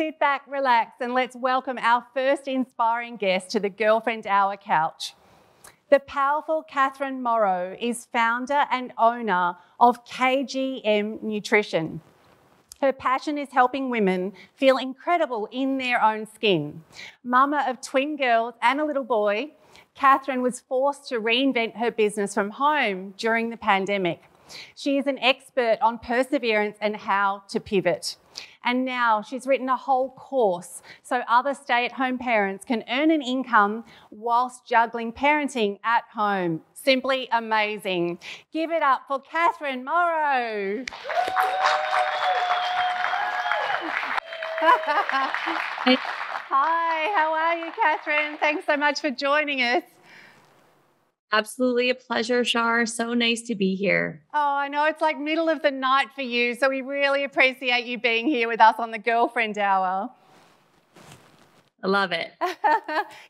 Sit back, relax, and let's welcome our first inspiring guest to the Girlfriend Hour couch. The powerful Kathryn Morrow is founder and owner of KGM Nutrition. Her passion is helping women feel incredible in their own skin. Mama of twin girls and a little boy, Kathryn was forced to reinvent her business from home during the pandemic. She is an expert on perseverance and how to pivot. And now she's written a whole course so other stay-at-home parents can earn an income whilst juggling parenting at home. Simply amazing. Give it up for Kathryn Morrow. Hi, how are you, Kathryn? Thanks so much for joining us. Absolutely a pleasure, Shar. So nice to be here. Oh, I know it's like middle of the night for you, so we really appreciate you being here with us on the Girlfriend Hour. I love it.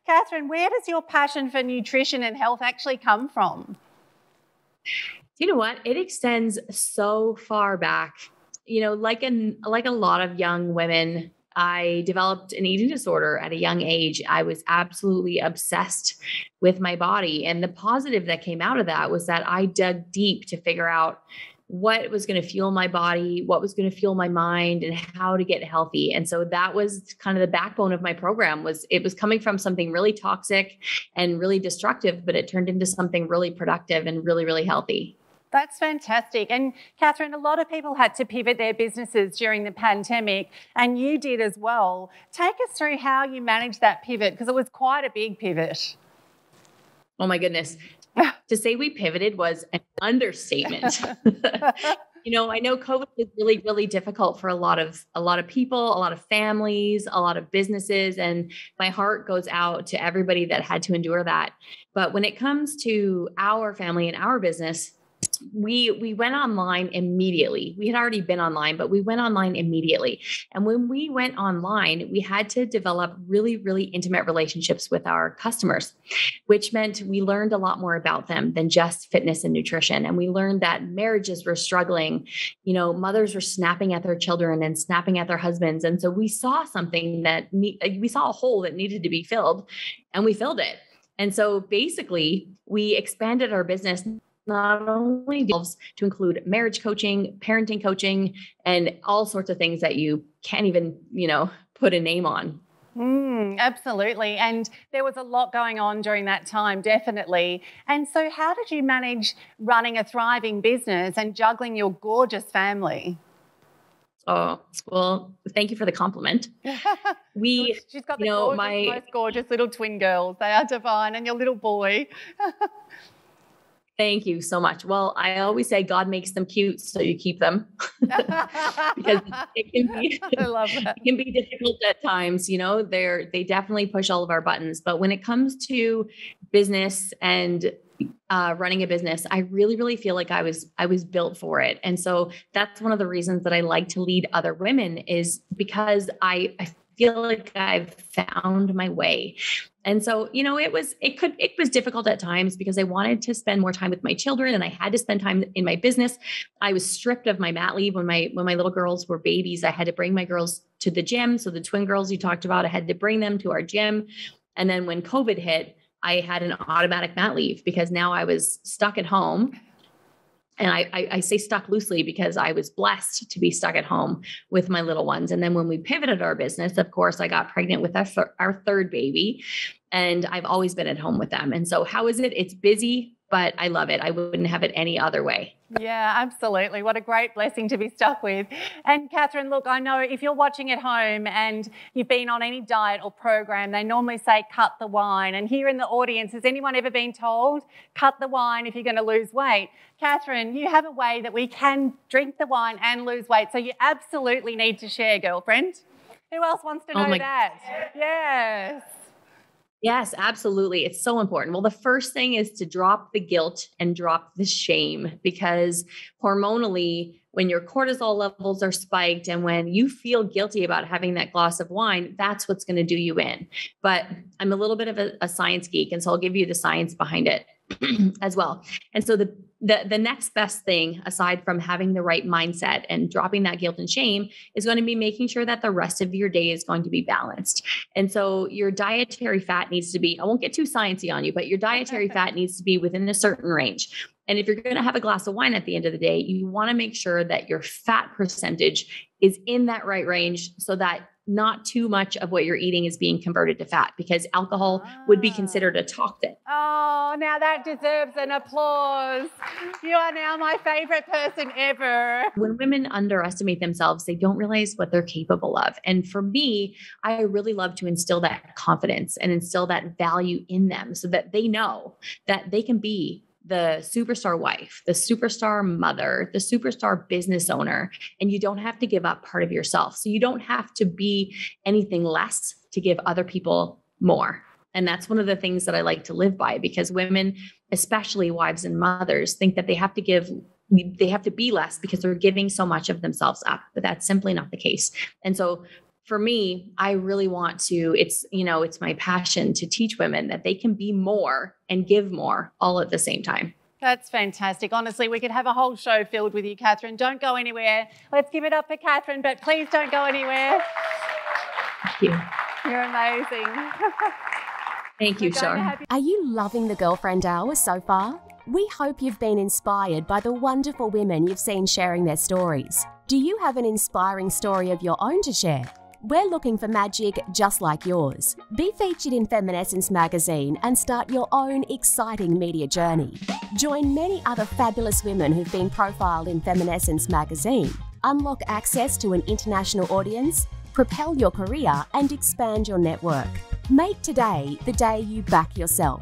Kathryn, where does your passion for nutrition and health actually come from? You know what? It extends so far back. You know, like a lot of young women, I developed an eating disorder at a young age. I was absolutely obsessed with my body. And the positive that came out of that was that I dug deep to figure out what was going to fuel my body, what was going to fuel my mind, and how to get healthy. And so that was kind of the backbone of my program. It was coming from something really toxic and really destructive, but it turned into something really productive and really, really healthy. That's fantastic. And Kathryn, a lot of people had to pivot their businesses during the pandemic, and you did as well. Take us through how you managed that pivot, because it was quite a big pivot. Oh my goodness. To say we pivoted was an understatement. You know, I know COVID was really, really difficult for a lot of people, a lot of families, a lot of businesses, and my heart goes out to everybody that had to endure that. But when it comes to our family and our business, we went online immediately. We had already been online, but we went online immediately. And when we went online, we had to develop really, really intimate relationships with our customers, which meant we learned a lot more about them than just fitness and nutrition. And we learned that marriages were struggling. You know, mothers were snapping at their children and snapping at their husbands. And so we saw we saw a hole that needed to be filled, and we filled it. And so basically, we expanded our business not only to include marriage coaching, parenting coaching, and all sorts of things that you can't even, put a name on. Absolutely. And there was a lot going on during that time, definitely. And so how did you manage running a thriving business and juggling your gorgeous family? Oh, well, thank you for the compliment. She's got the most gorgeous little twin girls. They are divine. And your little boy. Thank you so much. Well, I always say God makes them cute, so you keep them because it can be difficult at times. You know, they definitely push all of our buttons. But when it comes to business and running a business, I really, really feel like I was built for it. And so that's one of the reasons that I like to lead other women, is because I feel like I've found my way. And so, it was difficult at times because I wanted to spend more time with my children and I had to spend time in my business. I was stripped of my mat leave when my little girls were babies. I had to bring my girls to the gym. So the twin girls you talked about, I had to bring them to our gym. And then when COVID hit, I had an automatic mat leave because now I was stuck at home. And I say stuck loosely because I was blessed to be stuck at home with my little ones. And then when we pivoted our business, of course, I got pregnant with our third baby, and I've always been at home with them. And so how is it? It's busy, but I love it. I wouldn't have it any other way. Yeah, absolutely. What a great blessing to be stuck with. And Kathryn, look, I know if you're watching at home and you've been on any diet or program, they normally say cut the wine. And here in the audience, has anyone ever been told cut the wine if you're going to lose weight? Kathryn, you have a way that we can drink the wine and lose weight. So you absolutely need to share, girlfriend. Who else wants to know that? Yes. Yes, absolutely. It's so important. Well, the first thing is to drop the guilt and drop the shame, because hormonally, when your cortisol levels are spiked and when you feel guilty about having that glass of wine, that's what's going to do you in. But I'm a little bit of a science geek, and so I'll give you the science behind it. as well. And so the next best thing, aside from having the right mindset and dropping that guilt and shame, is going to be making sure that the rest of your day is going to be balanced. And so your dietary fat needs to be, I won't get too sciencey on you, but your dietary fat needs to be within a certain range. And if you're going to have a glass of wine at the end of the day, you want to make sure that your fat percentage is in that right range so that not too much of what you're eating is being converted to fat, because alcohol would be considered a toxin. Oh, now that deserves an applause. You are now my favorite person ever. When women underestimate themselves, they don't realize what they're capable of. And for me, I really love to instill that confidence and instill that value in them so that they know that they can be the superstar wife, the superstar mother, the superstar business owner, and you don't have to give up part of yourself. So you don't have to be anything less to give other people more. And that's one of the things that I like to live by, because women, especially wives and mothers, think that they have to be less because they're giving so much of themselves up, but that's simply not the case. And so for me, I really want to, it's my passion to teach women that they can be more and give more all at the same time. That's fantastic. Honestly, we could have a whole show filled with you, Kathryn. Don't go anywhere. Let's give it up for Kathryn, but please don't go anywhere. Thank you. You're amazing. Thank you, Shar. Are you loving the Girlfriend Hour so far? We hope you've been inspired by the wonderful women you've seen sharing their stories. Do you have an inspiring story of your own to share? We're looking for magic just like yours. Be featured in Feminescence magazine and start your own exciting media journey. Join many other fabulous women who've been profiled in Feminescence magazine. Unlock access to an international audience, propel your career and expand your network. Make today the day you back yourself.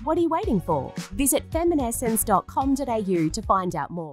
What are you waiting for? Visit feminescence.com.au to find out more.